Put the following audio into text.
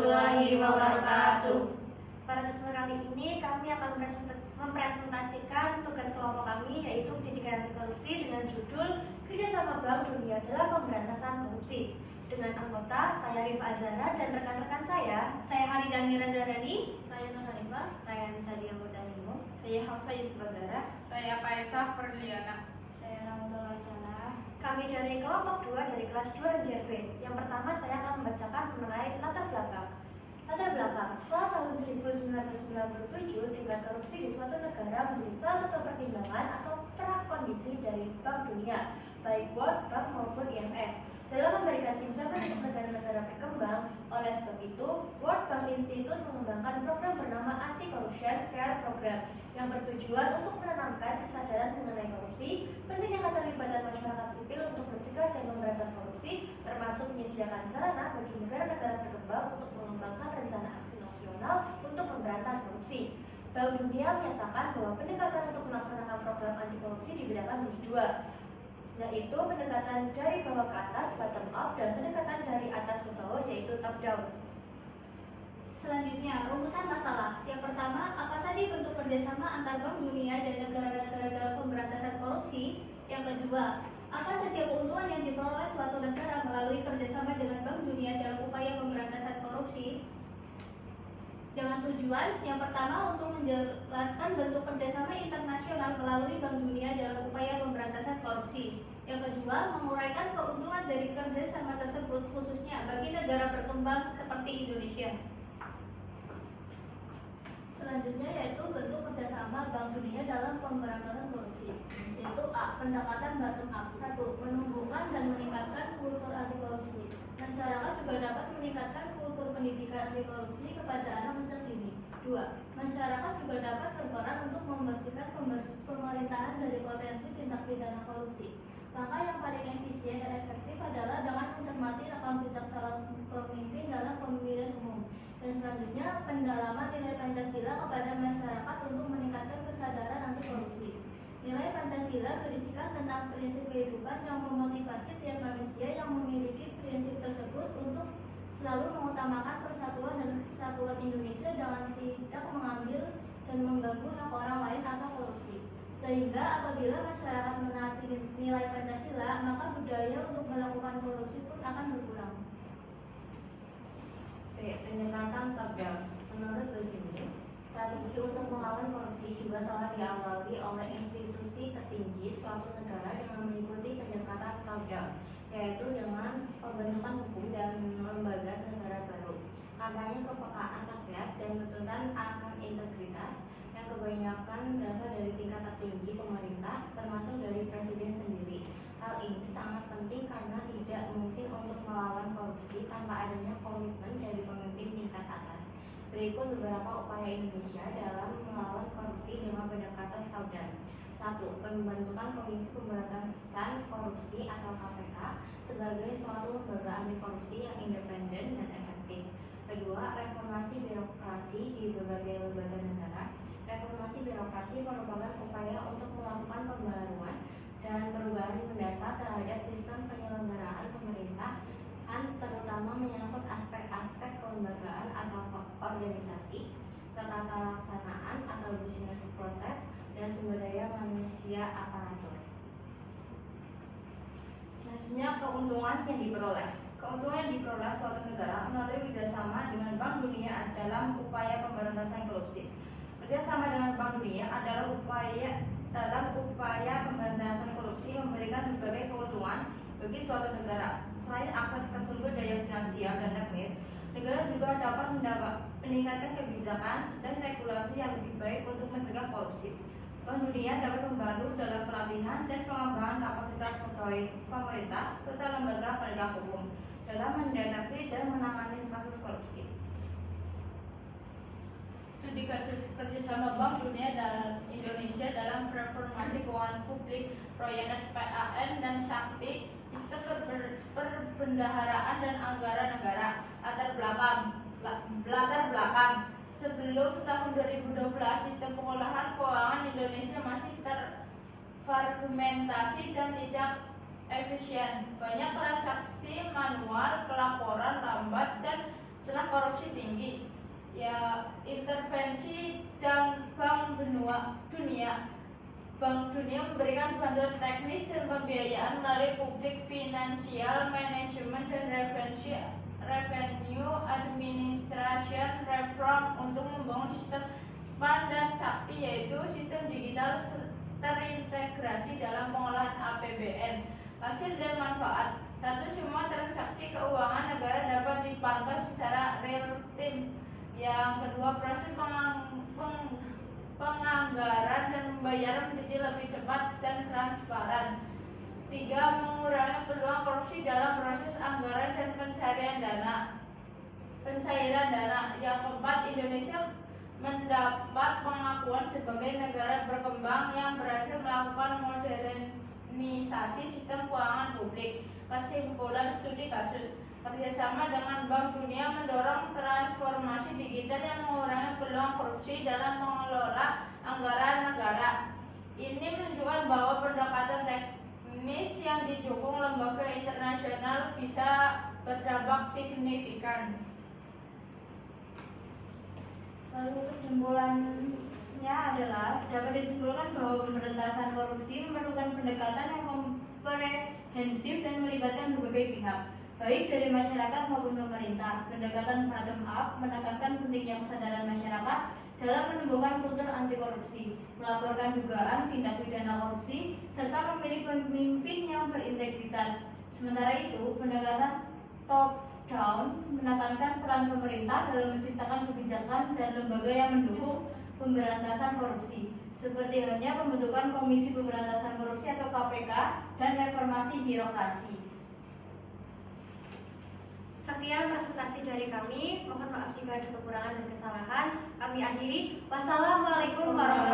warahmatullahi wabarakatuh. Pada kesempatan kali ini kami akan mempresentasikan tugas kelompok kami, yaitu pendidikan anti korupsi dengan judul Kerjasama Bank Dunia dalam Pemberantasan Korupsi. Dengan anggota saya Rifa Azhara dan rekan-rekan saya Haridani Razarani, saya Nur Hanifah, saya Anissa Diamudanimo, saya Hafsa Yusuf Azhara, saya Kaisa Ferliana, saya Rahmatullah Salah. Kami dari kelompok 2 dari kelas 2 NJRB. Yang pertama saya akan membacakan mengenai latar belakang. Setelah tahun 1997, tingkat korupsi di suatu negara menjadi salah satu pertimbangan atau prakondisi dari Bank Dunia, baik World Bank maupun IMF, dalam memberikan pinjaman untuk negara-negara berkembang. Oleh sebab itu, World Bank Institute mengembangkan program bernama Anti-Corruption Care Program yang bertujuan untuk menanamkan kesadaran mengenai korupsi, pentingnya keterlibatan masyarakat sipil untuk mencegah dan memberantas korupsi, termasuk menyediakan sarana bagi negara-negara berkembang untuk mengembangkan rencana aksi nasional untuk memberantas korupsi. Bank Dunia menyatakan bahwa pendekatan untuk melaksanakan program anti korupsi dibedakan menjadi dua, yaitu pendekatan dari bawah ke atas bottom up dan pendekatan dari atas ke bawah yaitu top down. Selanjutnya, rumusan masalah. Yang pertama, apa saja bentuk kerjasama antar Bank Dunia dan negara-negara dalam pemberantasan korupsi? Yang kedua, apa saja keuntungan yang diperoleh suatu negara melalui kerjasama dengan Bank Dunia dalam upaya pemberantasan korupsi? Dengan tujuan, yang pertama untuk menjelaskan bentuk kerjasama internasional melalui Bank Dunia dalam upaya pemberantasan korupsi. Yang kedua, menguraikan keuntungan dari kerjasama tersebut khususnya bagi negara berkembang seperti Indonesia. Selanjutnya yaitu bentuk kerjasama Bank Dunia dalam pemberantasan korupsi, yaitu A. Pendekatan bottom up. 1. Menumbuhkan dan meningkatkan kultur anti korupsi. Masyarakat juga dapat meningkatkan kultur pendidikan anti korupsi kepada anak sejak dini. 2. Masyarakat juga dapat berperan untuk membersihkan pemerintahan dari potensi tindak pidana korupsi. Langkah yang paling efisien dan efektif adalah dengan mencermati rekam jejak calon pemimpin dalam pemilihan umum. Dan selanjutnya, pendalaman nilai Pancasila kepada masyarakat untuk meningkatkan kesadaran anti korupsi. Nilai Pancasila berisikan tentang prinsip kehidupan yang memotivasi tiap manusia yang memiliki prinsip tersebut untuk selalu mengutamakan persatuan dan kesatuan Indonesia dengan tidak mengambil dan mengganggu hak orang lain atau korupsi. Sehingga apabila masyarakat menaati nilai Pancasila, maka budaya untuk melakukan korupsi pun akan berkurang. Pendekatan top down. Menurut Bazini, strategi untuk melawan korupsi juga telah diawali oleh institusi tertinggi suatu negara dengan mengikuti pendekatan top down, yaitu dengan pembentukan hukum dan lembaga negara baru, kampanye kepekaan rakyat, dan tuntutan akan integritas yang kebanyakan berasal dari tingkat tertinggi pemerintah, termasuk dari presiden sendiri. Hal ini sangat penting karena tidak mungkin untuk melawan korupsi tanpa adanya komitmen dari pemimpin tingkat atas. Berikut beberapa upaya Indonesia dalam melawan korupsi dengan pendekatan top down. 1. Pembentukan Komisi Pemberantasan Korupsi atau KPK sebagai suatu lembaga anti korupsi yang independen dan efektif. Kedua, reformasi birokrasi di berbagai lembaga negara. Reformasi birokrasi merupakan upaya untuk melakukan pembaruan dan perubahan mendasar terhadap sistem penyelenggaraan pemerintahan, terutama menyangkut aspek-aspek kelembagaan atau organisasi, ketata laksanaan atau business proses, dan sumber daya manusia aparatur. Selanjutnya, keuntungan yang diperoleh. Keuntungan yang diperoleh suatu negara melalui kerjasama dengan Bank Dunia dalam upaya pemberantasan korupsi. Kerjasama dengan Bank Dunia adalah upaya pemberantasan korupsi memberikan berbagai keuntungan bagi suatu negara. Selain akses ke sumber daya finansial dan teknis, negara juga dapat meningkatkan kebijakan dan regulasi yang lebih baik untuk mencegah korupsi. Bank Dunia dapat membantu dalam pelatihan dan pengembangan kapasitas pegawai pemerintah serta lembaga penegak hukum dalam mendeteksi dan menangani kasus korupsi. Studi kasus kerjasama Bank Dunia dan Indonesia dalam reformasi keuangan publik, proyek SPAN dan Sakti, sistem perbendaharaan dan anggaran negara. Latar belakang. Sebelum tahun 2012, sistem pengolahan keuangan Indonesia masih terfragmentasi dan tidak efisien. Banyak transaksi manual, pelaporan lambat, dan celah korupsi tinggi. Ya, intervensi dan Bank Dunia memberikan bantuan teknis dan pembiayaan melalui Public Financial Management dan Revenue Administration Reform untuk membangun sistem SPAN dan SAKTI, yaitu sistem digital terintegrasi dalam pengolahan APBN. Hasil dan manfaat: 1. Semua transaksi keuangan negara dapat dipantau secara real time. Yang kedua, proses penganggaran dan pembayaran menjadi lebih cepat dan transparan. 3. Mengurangi peluang korupsi dalam proses anggaran dan pencairan dana. Yang keempat, Indonesia mendapat pengakuan sebagai negara berkembang yang berhasil melakukan modernisasi sistem keuangan publik. Kesimpulan studi kasus: kerjasama dengan Bank Dunia mendorong transformasi digital yang mengurangi peluang korupsi dalam mengelola anggaran negara. Ini menunjukkan bahwa pendekatan teknis yang didukung lembaga internasional bisa berdampak signifikan. Lalu kesimpulannya adalah dapat disimpulkan bahwa pemberantasan korupsi memerlukan pendekatan yang komprehensif dan melibatkan berbagai pihak, baik dari masyarakat maupun pemerintah. Pendekatan bottom up menekankan pentingnya kesadaran masyarakat dalam menumbuhkan kultur anti korupsi, melaporkan dugaan tindak pidana korupsi, serta memilih pemimpin yang berintegritas. Sementara itu, pendekatan top down menekankan peran pemerintah dalam menciptakan kebijakan dan lembaga yang mendukung pemberantasan korupsi, seperti halnya pembentukan Komisi Pemberantasan Korupsi atau KPK dan reformasi birokrasi. Sekian presentasi dari kami. Mohon maaf jika ada kekurangan dan kesalahan. Kami akhiri. Wassalamualaikum warahmatullahi wabarakatuh.